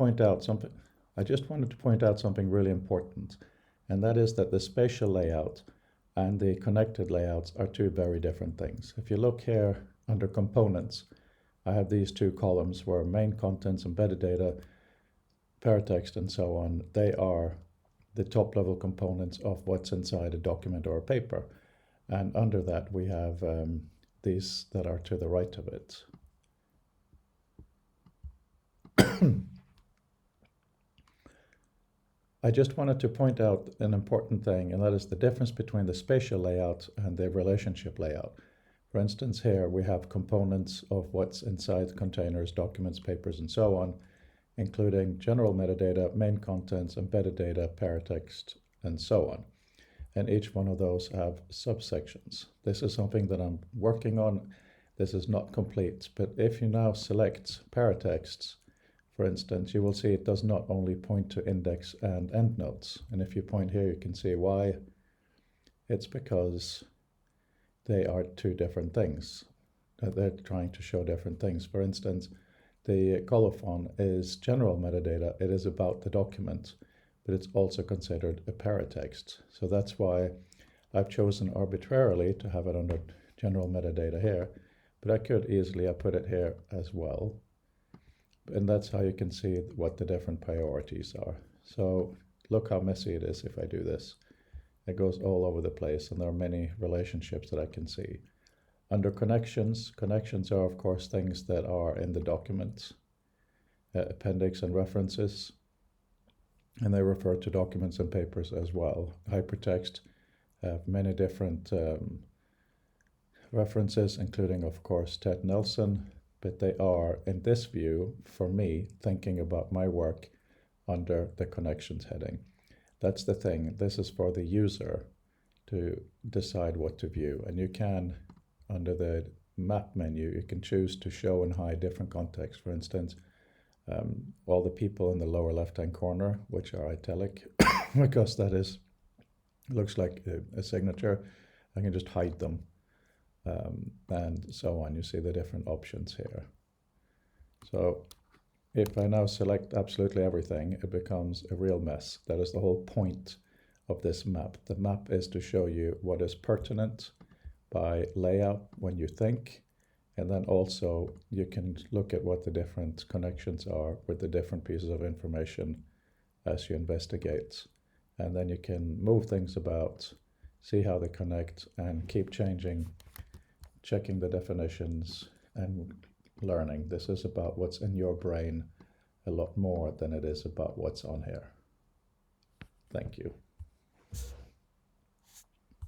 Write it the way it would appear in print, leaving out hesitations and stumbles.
point out something. I just wanted to point out something really important, and that is that the spatial layout and the connected layouts are two very different things. If you look here under components, I have these two columns where main contents, embedded data, paratext, and so on, they are the top level components of what's inside a document or a paper. And under that, we have these that are to the right of it. I just wanted to point out an important thing, and that is the difference between the spatial layout and the relationship layout. For instance, here we have components of what's inside containers, documents, papers, and so on, including general metadata, main contents, embedded data, paratext, and so on. And each one of those have subsections. This is something that I'm working on. This is not complete, but if you now select paratexts, for instance, you will see it does not only point to index and endnotes. And if you point here, you can see why. It's because they are two different things. They're trying to show different things. For instance, the colophon is general metadata. It is about the document, but it's also considered a paratext. So that's why I've chosen arbitrarily to have it under general metadata here, but I could easily have put it here as well. And that's how you can see what the different priorities are. So look how messy it is if I do this. It goes all over the place, and there are many relationships that I can see. Under connections, connections are of course things that are in the document, appendix and references, and they refer to documents and papers as well. Hypertext have many different references, including of course Ted Nelson, but they are, in this view, for me, thinking about my work under the connections heading. That's the thing. This is for the user to decide what to view. And you can, under the map menu, you can choose to show and hide different contexts. For instance, all the people in the lower left-hand corner, which are italic, because that is, looks like a signature, I can just hide them. And so on. You see the different options here. So if I now select absolutely everything, it becomes a real mess. That is the whole point of this map. The map is to show you what is pertinent by layout when you think, and then also you can look at what the different connections are with the different pieces of information as you investigate. And then you can move things about, see how they connect, and keep changing, checking the definitions and learning. This is about what's in your brain a lot more than it is about what's on here. Thank you.